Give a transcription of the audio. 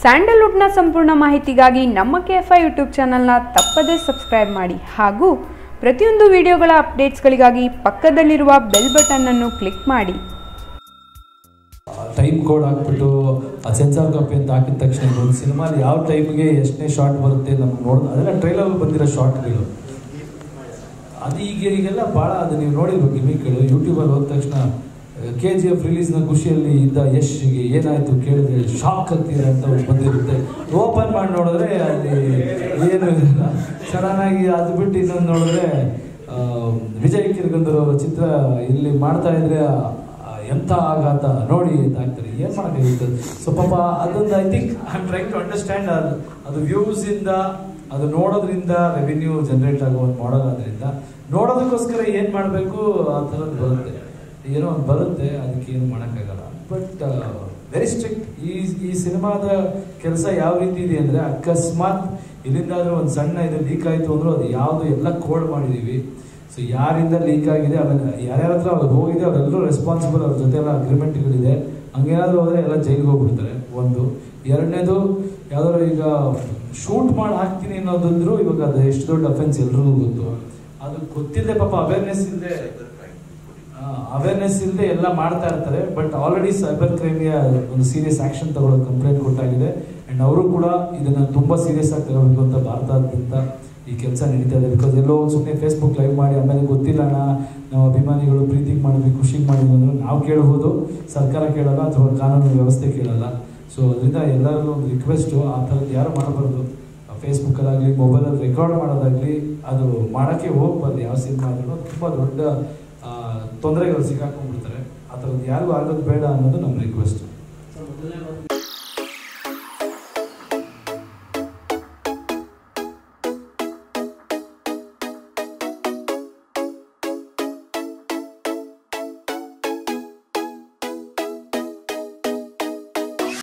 ಸ್ಯಾಂಡಲ್ವುಡ್ನ ಸಂಪೂರ್ಣ ಮಾಹಿತಿಗಾಗಿ ನಮ್ಮ ಕೆಎಫ್ಐ ಯೂಟ್ಯೂಬ್ ಚಾನಲ್ನ ತಪ್ಪದೇ ಸಬ್ಸ್ಕ್ರೈಬ್ ಮಾಡಿ ಹಾಗೂ ಪ್ರತಿಯೊಂದು ವಿಡಿಯೋಗಳ ಅಪ್ಡೇಟ್ಸ್ಗಳಿಗಾಗಿ ಪಕ್ಕದಲ್ಲಿರುವ ಬೆಲ್ ಬಟನ್ ಅನ್ನು ಕ್ಲಿಕ್ ಮಾಡಿ. ಟೈಮ್ ಕೋಡ್ ಹಾಕ್ಬಿಟ್ಟು ಸೆನ್ಸಾರ್ ಕಾಪಿ ಅಂತ ಹಾಕಿದ ತಕ್ಷಣ ಒಂದು ಸಿನಿಮಾಲಿ ಯಾವ ಟೈಮ್ಗೆ ಎಷ್ಟನೇ ಶಾರ್ಟ್ ಬರುತ್ತೆ ನಮ್ಗೆ ನೋಡೋದು ಅದೆಲ್ಲ ಟ್ರೈಲರ್ ಬಂದಿರೋ ಶಾರ್ಟ್ಗಳು ಅದು ಈಗೆಲ್ಲ ಭಾಳ ಅದು ನೀವು ನೋಡಿರ್ಬೇಕು ಗಿಮಿಕ್ಗಳು ಯೂಟ್ಯೂಬಲ್ಲಿ ಹೋದ ತಕ್ಷಣ KGF ರಿಲೀಸ್ನ ಖುಷಿಯಲ್ಲಿ ಇದ್ದ ಯಶ್ಗೆ ಏನಾಯಿತು ಕೇಳಿದ್ರೆ ಶಾಕ್ ಆಗ್ತೀರ ಅಂತ ಬಂದಿರುತ್ತೆ. ಓಪನ್ ಮಾಡಿ ನೋಡಿದ್ರೆ ಅಲ್ಲಿ ಏನು ಇಲ್ಲ ಸಡನ್ನಾಗಿ ಅದು ಬಿಟ್ಟು ಇನ್ನೊಂದು ನೋಡಿದ್ರೆ ವಿಜಯ್ ಕಿರ್ಗಂದರ್ ಅವರ ಚಿತ್ರ ಇಲ್ಲಿ ಮಾಡ್ತಾ ಇದ್ರೆ ಎಂಥ ಆಘಾತ ನೋಡಿ ಅಂತ ಆಗ್ತಾರೆ. ಏನು ಮಾಡೋಕ್ಕಾಗುತ್ತೆ. ಸೊ ಪಾಪ ಅದೊಂದು I think I am trying to understand ಅದು ವ್ಯೂಸಿಂದ ಅದು ನೋಡೋದ್ರಿಂದ ರೆವಿನ್ಯೂ ಜನರೇಟ್ ಆಗೋ ಒಂದು ಮಾಡಲ್ ಆದ್ರಿಂದ ನೋಡೋದಕ್ಕೋಸ್ಕರ ಏನು ಮಾಡಬೇಕು ಆ ಥರದ್ದು ಬರುತ್ತೆ, ಏನೋ ಒಂದು ಬರುತ್ತೆ, ಅದಕ್ಕೆ ಏನು ಮಾಡೋಕ್ಕಾಗಲ್ಲ. But very strict. ಈ ಸಿನಿಮಾದ ಕೆಲಸ ಯಾವ ರೀತಿ ಇದೆ ಅಂದರೆ ಅಕಸ್ಮಾತ್ ಇಲ್ಲಿಂದಾದ್ರೂ ಒಂದು ಸಣ್ಣ ಇದು ಲೀಕ್ ಆಯಿತು ಅಂದರೂ ಅದು ಯಾವುದು ಎಲ್ಲ ಕೋಡ್ ಮಾಡಿದ್ದೀವಿ. ಸೊ ಯಾರಿಂದ ಲೀಕ್ ಆಗಿದೆ ಅದನ್ನು ಯಾರ್ಯಾರ ಹತ್ರ ಅವ್ರು ಹೋಗಿದೆ ಅವರೆಲ್ಲರೂ ರೆಸ್ಪಾನ್ಸಿಬಲ್, ಅವ್ರ ಜೊತೆ ಎಲ್ಲ ಅಗ್ರಿಮೆಂಟ್ಗಳಿದೆ. ಹಂಗೇನಾದರೂ ಹೋದರೆ ಎಲ್ಲ ಜೈಲಿಗೆ ಹೋಗ್ಬಿಡ್ತಾರೆ. ಒಂದು ಎರಡನೇದು ಯಾವ್ದಾದ್ರು ಈಗ ಶೂಟ್ ಮಾಡಿ ಹಾಕ್ತೀನಿ ಅನ್ನೋದಂದ್ರು ಇವಾಗ ಅದು ಎಷ್ಟು ದೊಡ್ಡ ಅಫೆನ್ಸ್ ಎಲ್ರಿಗೂ ಗೊತ್ತು. ಅದು ಗೊತ್ತಿಲ್ಲದೆ ಪಾಪ ಅವೇರ್ನೆಸ್ ಇಲ್ಲದೆ ಎಲ್ಲ ಮಾಡ್ತಾ ಇರ್ತಾರೆ. ಬಟ್ ಆಲ್ರೆಡಿ ಸೈಬರ್ ಕ್ರೈಮ್ಗೆ ಒಂದು ಸೀರಿಯಸ್ ಆಕ್ಷನ್ ತಗೊಳ್ಳೋ ಕಂಪ್ಲೇಂಟ್ ಕೊಟ್ಟಾಗಿದೆ. ಆ್ಯಂಡ್ ಅವರು ಕೂಡ ಇದನ್ನು ತುಂಬ ಸೀರಿಯಸ್ ಆಗಿ ತಗೋಬೇಕು ಅಂತ ಭಾರತಾದ್ಯಂತ ಈ ಕೆಲಸ ನಡೀತಾ ಇದೆ. ಬಿಕಾಸ್ ಎಲ್ಲೋ ಸುಮ್ಮನೆ ಫೇಸ್ಬುಕ್ ಲೈವ್ ಮಾಡಿ ಆಮೇಲೆ ಗೊತ್ತಿಲ್ಲ ನಾವು ಅಭಿಮಾನಿಗಳು ಪ್ರೀತಿಗೆ ಮಾಡಿದ್ವಿ ಖುಷಿಗೆ ಮಾಡಿದ್ವಿ ಅಂದ್ರೆ ನಾವು ಕೇಳ್ಬೋದು, ಸರ್ಕಾರ ಕೇಳಲ್ಲ ಅಥವಾ ಕಾನೂನು ವ್ಯವಸ್ಥೆ ಕೇಳಲ್ಲ. ಸೊ ಅದರಿಂದ ಎಲ್ಲರಿಗೂ ಒಂದು ರಿಕ್ವೆಸ್ಟು ಆ ಥರದ್ದು ಯಾರು ಮಾಡಬಾರ್ದು. ಫೇಸ್ಬುಕ್ಕಲ್ಲಾಗಲಿ ಮೊಬೈಲಲ್ಲಿ ರೆಕಾರ್ಡ್ ಮಾಡೋದಾಗಲಿ ಅದು ಮಾಡೋಕ್ಕೆ ಹೋಗ್ಬಾರ್ದು. ಯಾವ ಸಿನಿಮಾ ಆದ್ರೂ ತುಂಬ ದೊಡ್ಡ ತೊಂದರೆಗಳು ಸಿಕ್ಕಾಕೊಂಡ್ಬಿಡ್ತಾರೆ. ಆ ಥರದ್ದು ಯಾರಿಗೂ ಆಗೋದು ಬೇಡ ಅನ್ನೋದು ನಮ್ಮ ರಿಕ್ವೆಸ್ಟ್.